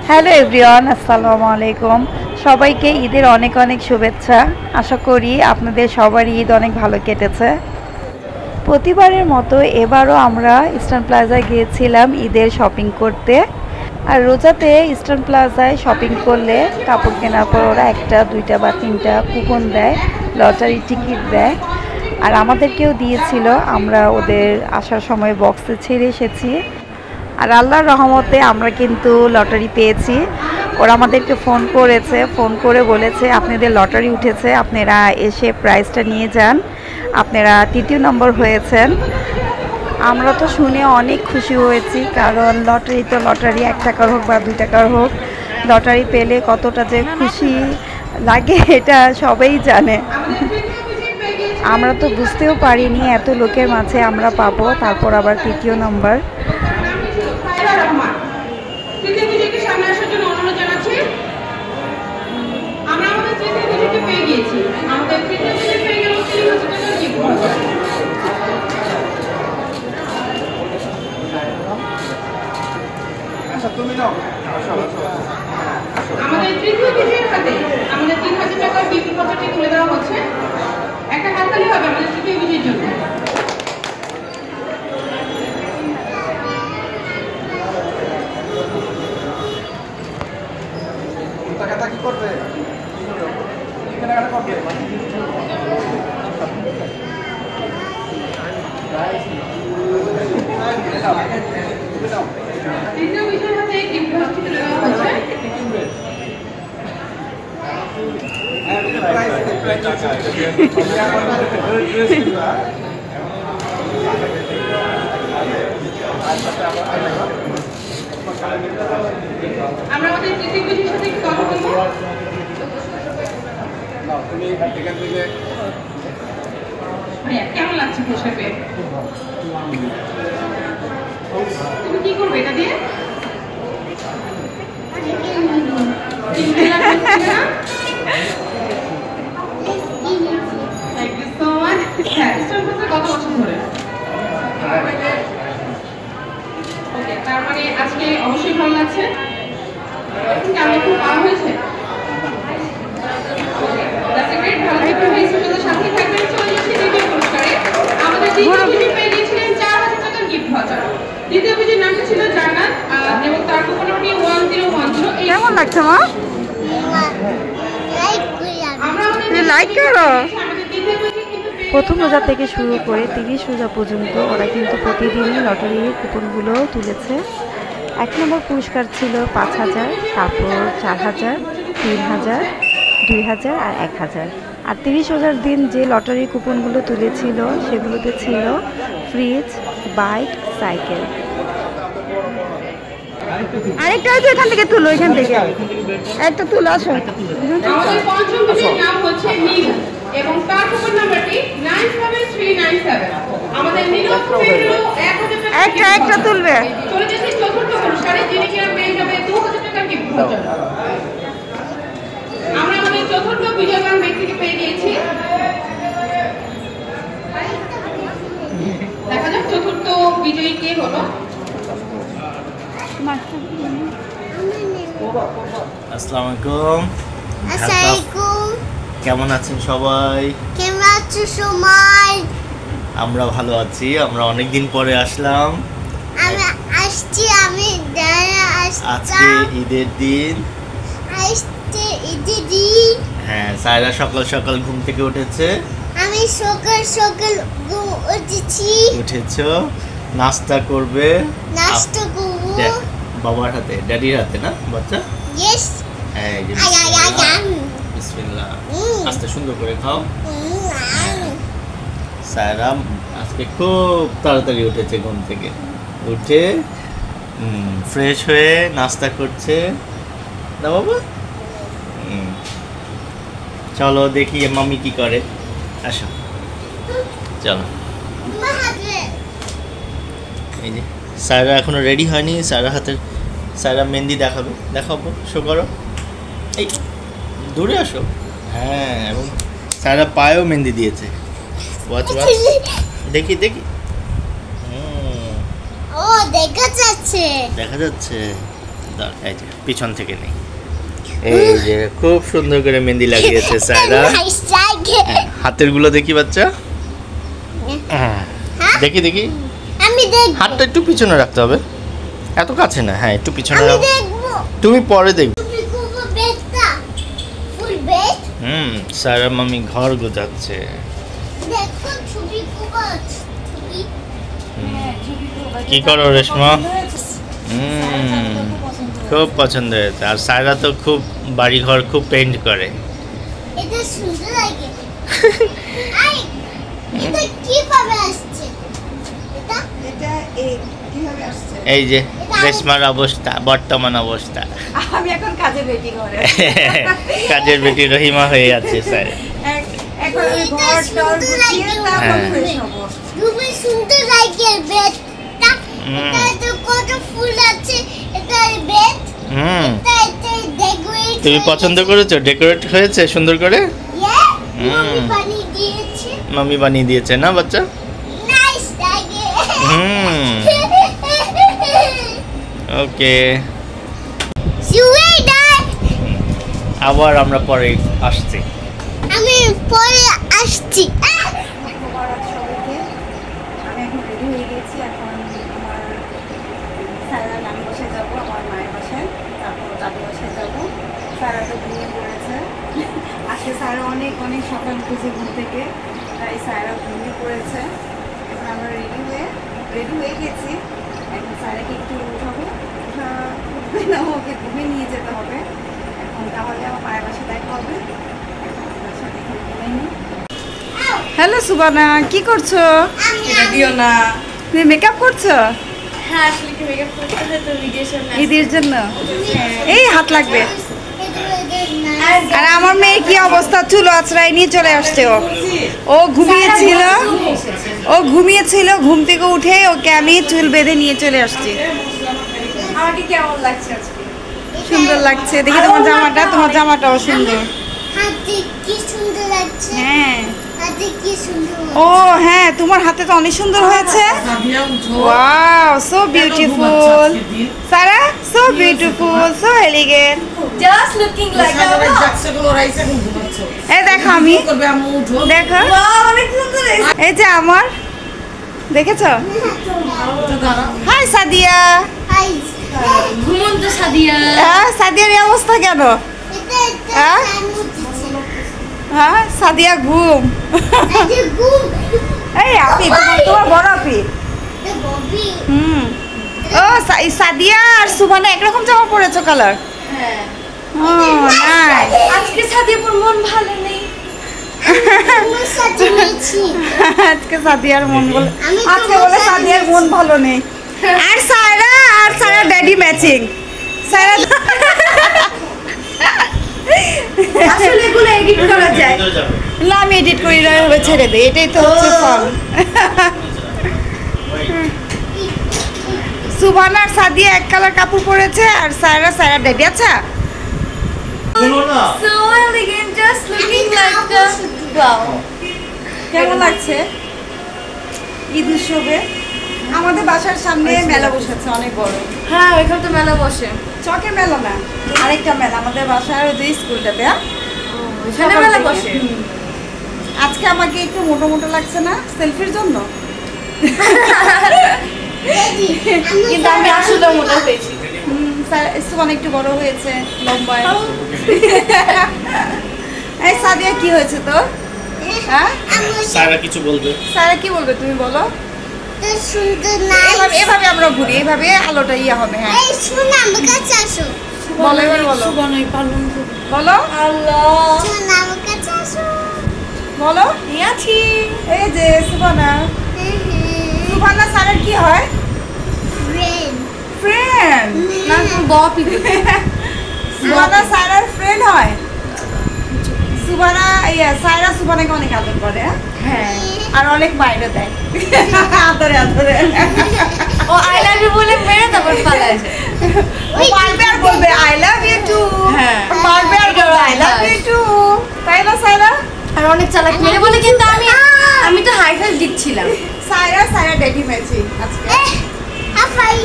Hello everyone, আসসালামু আলাইকুম। সবাইকে ঈদের অনেক অনেক শুভেচ্ছা। আশা করি আপনাদের সবারই ঈদ অনেক ভালো কেটেছে। প্রতিবারের মতো এবারও আমরা ইস্টার্ন প্লাজায় গিয়েছিলাম ঈদের শপিং করতে। আর রোজাতে ইস্টার্ন প্লাজায় শপিং করলে কাপড় কেনার পর ওরা 1টা 2টা বা 3টা কুপন দেয়, লটারি টিকিট দেয়। আর আমাদেরকেও দিয়েছিল, আমরা ওদের আসার সময় বক্সে ছেড়ে এসেছি। আর আল্লাহর রহমতে আমরা কিন্তু লটারি পেয়েছি। ওরা আমাদেরকে ফোন করেছে, ফোন করে বলেছে আপনাদের লটারি উঠেছে, আপনারা এসে প্রাইজটা নিয়ে যান, আপনারা 3য় নম্বর হয়েছেন। আমরা তো শুনে অনেক খুশি হয়েছি, কারণ লটারি তো লটারি, 1 টাকার হোক বা 2 টাকার হোক, লটারি পেলে কতটা যে খুশি লাগে এটা সবাই জানে। আমরা তো বুঝতেও পারিনি এত লোকের মাঝে আমরা পাবো, তারপর আবার 3য় নম্বর। আমাদের তৃতীয় বিজয়ের হাতে আমাদের 3000 টাকার গিফট ভাউচারটি তুলে দেওয়া হচ্ছে। একটা হাততালি হবে আমাদের তৃতীয় বিজয়ের জন্য। টাকাটা কি করবে? কেনাকাটা করবে? তৃতীয় বিজয়ের হাতে গিফট ভাউচারটি তুলে দেওয়া হচ্ছে। আমরা আমাদের তৃতীয় বিজয়ের সাথে একটু কথা বলবো। ভাইয়া কেমন লাগছে পুরস্কার পেয়ে? তুমি কি করবে এটা দিয়ে? Thank you so much. কত বছর ধরে? ওকে, তার মানে আজকে অবশ্যই ভালো লাগছে। কেমন খুব ভালো হয়েছে? ভালো থাকবেন, সাথে থাকবেন। চলে যাচ্ছি দ্বিতীয় পুরস্কারে। আমাদের দ্বিতীয় বিজয়ী পেয়ে গিয়েছিলেন 4000 টাকার গিফট ভাউচার। দ্বিতীয় বিজয়ীর নাম ছিল জান্নাত এবং তার কুপন নম্বরটি 1010। কেমন লাগছে মা? লাইক করো। প্রথম রোজা থেকে শুরু করে 30 রোজা পর্যন্ত ওরা কিন্তু প্রতিদিনই লটারির কুপনগুলো তুলেছে। 1 নম্বর পুরস্কার ছিল 5000, তারপর 4000, 3000, 2000 আর 1000। আর 30 রোজার দিন যে লটারির কুপনগুলো তুলেছিল সেগুলোতে ছিল ফ্রিজ, বাইক, সাইকেল। আরেকটা আছে, এখান থেকে তুলো, এখান থেকে একটা তুলো। আসো। আমাদের পঞ্চম বিজয়ীর নাম হচ্ছে নীল এবং তার কুপন নাম্বারটি 97397। আমাদের নীলম পেলো 1000 টাকা। একটা তুলবে। চলে যাচ্ছে চতুর্থ পুরস্কারে, যিনি কিনা পেয়ে যাবে 2000 টাকার গিফট ভাউচার। আমরা আমাদের চতুর্থ বিজয়বান ব্যক্তিকে পেয়ে গিয়েছি। দেখা যাক চতুর্থ বিজয়ী কে হলো। আসসালামু আলাইকুম। কেমন আছেন সবাই? কেমন আছো সবাই? আমরা ভালো আছি। আমরা অনেকদিন পরে আসলাম। আমি আসছি, আজকে ঈদের দিন। হ্যাঁ, সায়রা সকাল সকাল ঘুম থেকে উঠেছে। আমি সকাল সকাল উঠেছো, নাস্তা করবে। নাস্তা করব বাবার হাতে, ড্যাডির হাতে না বাচ্চা? ইয়েস। হ্যাঁ, বিসমিল্লাহ। আস্তে সুন্দর করে খাও। সায়রা আজকে খুব তাড়াতাড়ি উঠেছে ঘুম থেকে। উঠে ফ্রেশ হয়ে নাস্তা করছে না বাবা? চলো দেখি মাম্মি কি করে। আসো, চলো। এই যে সায়রা এখনো রেডি হয়নি। সায়রা মেহেন্দি দেখাবে। দেখাবো, শো করো। এই দূরে আসো। হ্যাঁ, এবং সায়রা পায়েও মেহেন্দি দিয়েছে। ওয়াচ দেখি। ও দেখা যাচ্ছে। দেখা যাচ্ছে? দাঁড়া, এই যে পিছন থেকে নেই। এই যে খুব সুন্দর করে মেহেন্দি লাগিয়েছে সায়রা। নাইস লাগে। হাতের গুলো দেখি বাচ্চা। দেখি দেখি। আমি দেখব। হাতটা একটু পিছনে রাখতে হবে, এত কাছে না। হ্যাঁ একটু পিছনে আমি রাখো। দেখব। তুমি পরে দেখবে। তুমি কোকো বেটা। ফুল বেট। সায়রা মামি ঘর গোছাচ্ছে। দেখো ছবি কোকো। ছবি। কি করো রেশমা? খুব পছন্দ হয়েছে। আর সায়রা তো খুব বাড়ি ঘর খুব পেইন্ট করে। এটা সুন্দর লাগে। আই এটা কিভাবে আসছে? এটা এটা এই কিভাবে আসছে? এই যে রেশমার অবস্থা, বর্তমান অবস্থা। আমি এখন কাজে বেটি ঘরে। কাজের বেটি রহিমা হয়ে আছে সায়রা। এখন আমি ঘর টর গুছিয়ে তারপর ফ্রেশ হবো। খুবই সুন্দর লাগে বেটটা। এটা কত ফুল আছে। এটা বেট। এটা ডেকোরেট। তুমি পছন্দ করেছো? ডেকোরেট হয়েছে সুন্দর করে? মামি বানিয়ে দিয়েছে। মামি বানিয়ে দিয়েছে না বাচ্চা? নাইস লাগে। ওকে, সুইডার। আবার আমরা পরে আসছি। আমি পরে আসছি। সবাইকে আমি এখন রেডি হয়ে গেছি। এখন আমার সায়রা নানি বাসায় যাবো, আমার মায়ের বাসায়, তারপর দাদু বাসায় যাবো। সায়রা তো ঘুমিয়ে পড়েছে। আজকে সায়রা অনেক অনেক সকাল উঠেছে ঘুম থেকে, তাই সায়রা ঘুমিয়ে পড়েছে। এখন আমরা রেডি হয়ে গেছি। এখন সায়রাকে একটু উঠাবো, উঠবে না, ওকে ঘুমিয়ে নিয়ে যেতে হবে। এখন তাহলে আমার মায়ের বাসায় দেখা হবে। এখন আপনার সাথে এখানে ঘুমিয়ে নিই। হ্যালো সুবানা, কি করছো? এটা দিও না। তুমি মেকআপ করছো হ্যাঁ আসলে কি মেকআপ করতে হয় তো ভিডিওর সামনে ঈদের জন্য? এই হাত লাগবে। আর আমার মেয়ে কি অবস্থা, চুল আছড়াই নিয়ে চলে আসছে। ও ঘুমিয়েছিল, ঘুম থেকে উঠে ওকে আমি চুল বেঁধে নিয়ে চলে আসছি। আমাকে কেমন লাগছে আজকে? সুন্দর লাগছে, দেখি তোমার জামাটাও সুন্দর। হাতে কি সুন্দর লাগছে। হ্যাঁ, হাতে কি সুন্দর। ও হ্যাঁ, তোমার হাতে তো অনেক সুন্দর হয়েছে। Wow, so beautiful Sara, so beautiful, so elegant. Just looking like এই দেখো আমি, দেখো অনেক সুন্দর এই যে আমার, দেখেছো? হাই সাদিয়া। হাই। ঘুমন্ত সাদিয়া। সাদিয়ার এই অবস্থা কেন? এটা হ্যাঁ, সাদিয়া ঘুম। এই গুম। এই আপি, তোমার বড় আপি। এটা ববি। ও সাদিয়া আর সুবানা একরকম জামা পরেছো কালার। হ্যাঁ ও নাইস। আজকে সাদিয়াপুর মন ভালো নেই। আমার সাথে নিয়েছি। আজকে সাদিয়ার মন বলে, আমি আজকে তোমার বলে সাথে সাদিয়ার মন ভালো নেই। আর সায়রা ড্যাডি ম্যাচিং। সায়রা আসলে এগুলো এডিট করা যায়। না, আমি এডিট করি না, এভাবে ছেড়ে দিই, এটাই তো হচ্ছে ফান। সুবানা আর সাদিয়া এক কালার কাপড় পরেছে, আর সায়রা ড্যাডি। আচ্ছা So elegant, just looking like the wow. কেমন লাগছে? ঈদ উৎসবে আমাদের বাসার সামনে মেলা বসেছে অনেক বড়। হ্যাঁ ওইখানে তো মেলা বসে। চকের মেলা না, আরেকটা মেলা আমাদের বাসার যে স্কুলটাতে। ওইখানে মেলা বসে। আজকে আমাকে একটু মোটো মোটো লাগছে না সেলফির জন্য? কিন্তু আমি আসলে মোটা হয়েছি। সুবান একটু বড় হয়েছে, লম্বায়। এই সাদিয়া কি হয়েছে তো? হ্যাঁ, সায়রা কিছু বলবে? সারা কি বলবে তুমি বলো? তো সুন্দর নাইস। এভাবে আমরা ঘুরি, এভাবে আলোটা ইয়ে হবে। হ্যাঁ এই শুন আমার কাছে আসো। বলো, এবার বলো, সুবর্ণই পালন করব। বলো, আল্লাহ শুন আমার কাছে আসো। বলো। নিয়াছি। এই যে সুবানা, সুবানা সারার কি হয়? ফ্রেন্ড। ফ্রেন্ড। না তুমি বপি। সুবানা সারার ফ্রেন্ড হয়। সুবানা সায়রা সুবানাকে অনেক আদর করে। হ্যাঁ আর অনেক মাইনে দেয়। আদরে ও আই লাভ ইউ বলে মেরে তারপর পালায় যায়। ও পারবে আর বলবে আই লাভ ইউ টু। হ্যাঁ। পারবে আর বলবে আই লাভ ইউ টু। তাই না সায়রা? আর অনেক চালাক মেরে বলে, কিন্তু আমি তো হাই ফাইভ দিচ্ছিলাম। সায়রা ডেডি ম্যাচিং আজকে। আফাই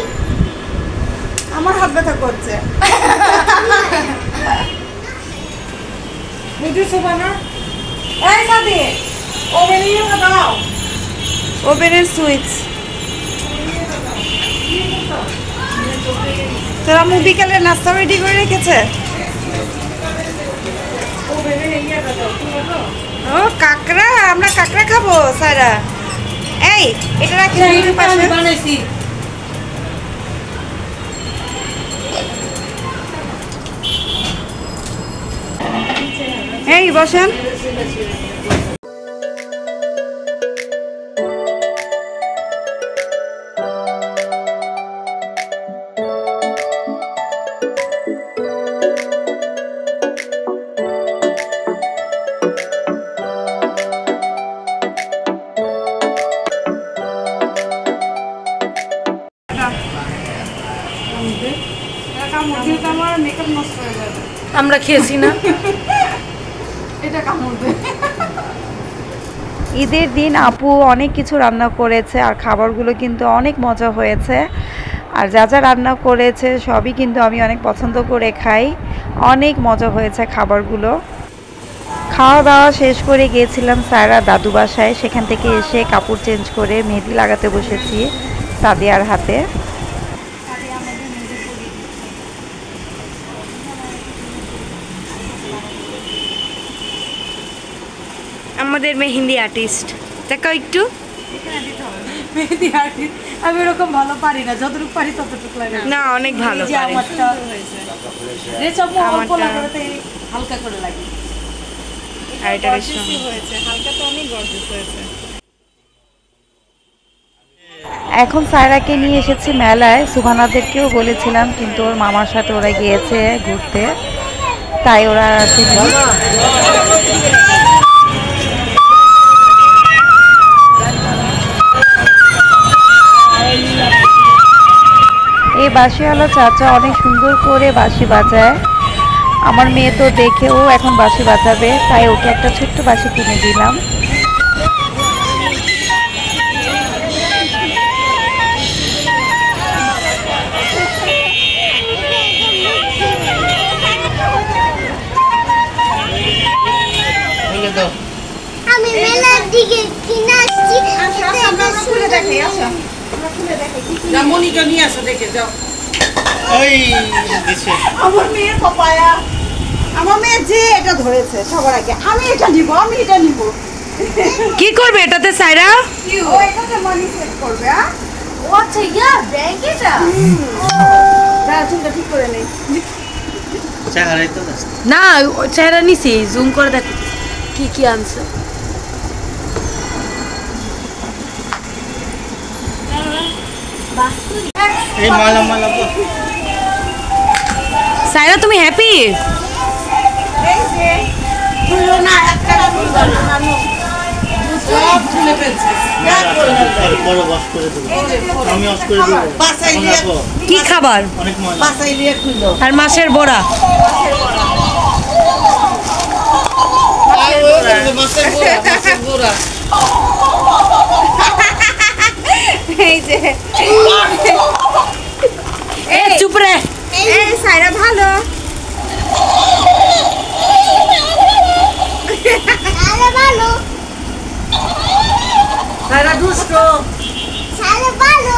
আমার হাত ব্যথা করছে। বুঝেছো বানা? এই সাদি ওভেনে দাও, ওভেনের সুইচ। তোরা মুখ বিকালে নাস্তা রেডি করে রেখেছে? ও কাকড়া, আমরা কাকড়া খাবো সারা। এই এটা রাখি পাশে বানাইছি। এই বসেন। আমরা খেয়েছি না। ঈদের দিন আপু অনেক কিছু রান্না করেছে আর খাবারগুলো কিন্তু অনেক মজা হয়েছে। আর যা যা রান্না করেছে সবই কিন্তু আমি অনেক পছন্দ করে খাই। অনেক মজা হয়েছে খাবারগুলো। খাওয়া দাওয়া শেষ করে গিয়েছিলাম সায়রা দাদু বাসায়। সেখান থেকে এসে কাপড় চেঞ্জ করে মেহেদি লাগাতে বসেছি সাদিয়ার হাতে। আমাদের মেহেন্দি আর্টিস্ট দেখো একটু। মেহেদি আর্টিস্ট আমি এরকম ভালো পারি না, যতটুকু পারি ততটুকু লাগে না, অনেক ভালো যে পারে। আমারটা রেসব অল্প লাগাতে হালকা করে লাগে। আর এটা হয়েছে হালকা তো অনেক গর্জিয়াস হয়েছে। এখন সায়রাকে নিয়ে এসেছি মেলায়। সুবহানাদেরকেও বলেছিলাম কিন্তু ওর মামার সাথে ওরা গিয়েছে ঘুরতে, তাই ওরা আসেনি। এই বাঁশিওয়ালা চাচা অনেক সুন্দর করে বাঁশি বাজায়। আমার মেয়ে তো দেখেও এখন বাঁশি বাজাবে, তাই ওকে একটা ছোট্ট বাঁশি কিনে দিলাম। আমি মেলার দিকে কিনে আসছি। আমরা খুলে দেখাই। আচ্ছা মনিকা নিয়ে আসো, দেখে যাও। ওই দিছে আমার মেয়ে পাপায়া, আমার মেয়ে যে এটা ধরেছে সবার আগে, আমি এটা নিব, আমি এটা নিব। কি করবে এটাতে সায়রা? ও এটাতে মানি সেট করবে। ও আচ্ছা ইয়া ব্যাংক এটা দাঁড়া চুলটা ঠিক করে নেই। চা হারাই তো না, চেহারা নিছি, জুম করে দেখো কি কি আনছে। এই মালা মালা সায়রা তুমি হ্যাপি? এই যে খুললো না, একটা খুললো না। সব খুলে ফেলছে। পরে ওয়াশ করে দেবো, আমি ওয়াশ করে দেবো। কি খাবার? অনেক ময়লা। বাসায় নিয়ে খুললো। আর মাছের বড়া। মাছের গোড়া। এই যে এ চুপ রে। এই সায়রা ভালো। আরে ভালো সারা দুষ্ট। সারে ভালো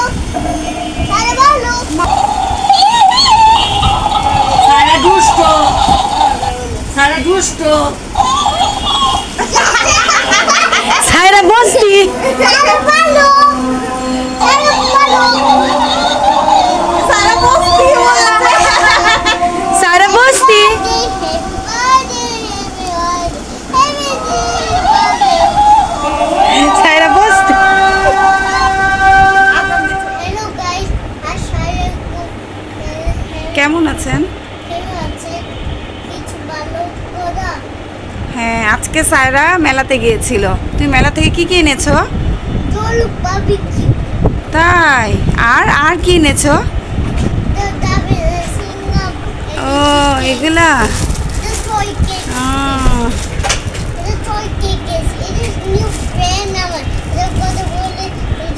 সারে ভালো সারা দুষ্ট। সারা দুষ্ট। সায়রা বসতি। সারে ভালো সারে ভালো সারা বস্তি বলছে। সায়রা বসতি। সায়রা বসতি। Hello guys, আসসালামু কেমন আছেন? কেমন আছেন? কিছু ভালো করা হ্যাঁ, আজকে সায়রা মেলাতে গিয়েছিল। তুমি মেলা থেকে কি কি এনেছো? দোল বাবিকি তাই, আর আর কি এনেছো? দাবি সিঙ্গাম ও এগুলা। the toy cake ah, the toy cake it is new friend আমার the কথা বলে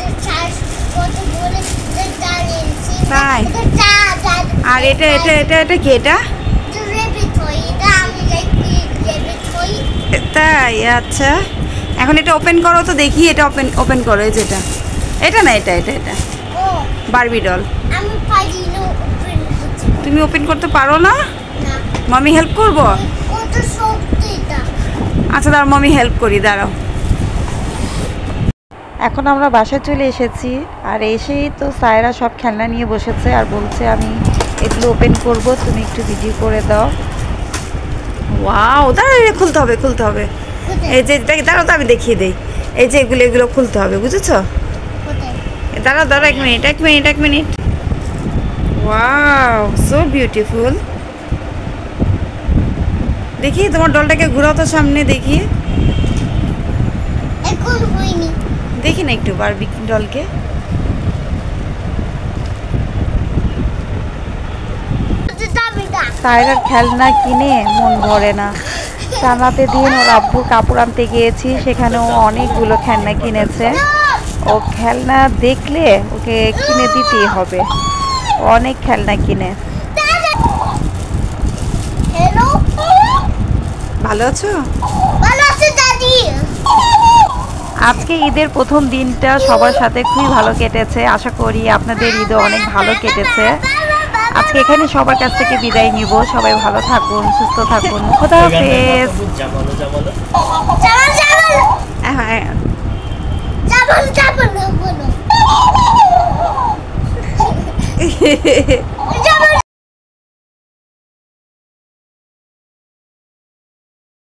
the charge কথা বলে the darling আর এটা এটা এটা এটা কি এটা? তাই আচ্ছা, এখন এটা ওপেন করো তো দেখি। এটা ওপেন ওপেন করো। এই যেটা, এটা না, এটা এটা এটা বারবি ডল। তুমি ওপেন করতে পারো না? মামি হেল্প করবো? আচ্ছা দাঁড়াও, মামি হেল্প করি, দাঁড়াও। এখন আমরা বাসায় চলে এসেছি, আর এসেই তো সায়রা সব খেলনা নিয়ে বসেছে আর বলছে আমি এগুলো ওপেন করব, তুমি একটু ভিডিও করে দাও। ওয়াও, দাঁড়াও, খুলতে হবে খুলতে হবে। এই যে দাঁড়াও তো আমি দেখিয়ে দিই। এই যে এগুলো এগুলো খুলতে হবে, বুঝেছো? দাঁড়াও দাঁড়াও, এক মিনিট এক মিনিট এক মিনিট। Wow, so beautiful. দেখি তোমার ডলটাকে ঘুরাও তো সামনে, দেখি দেখি না একটু বারবি ডলকে। সায়রার খেলনা কিনে মন ভরে না। জানাতে দিন ওর আব্বুর কাপড় আনতে গিয়েছি, সেখানেও অনেকগুলো খেলনা কিনেছে। ও খেলনা দেখলে ওকে কিনে দিতেই হবে, অনেক খেলনা কিনে। ভালো আছো? আজকে ঈদের প্রথম দিনটা সবার সাথে খুবই ভালো কেটেছে। আশা করি আপনাদের ঈদও অনেক ভালো কেটেছে। আজকে এখানে সবার কাছ থেকে বিদায় নিব। সবাই ভালো থাকুন, সুস্থ থাকুন, খোদা হাফেজ। হ্যাঁ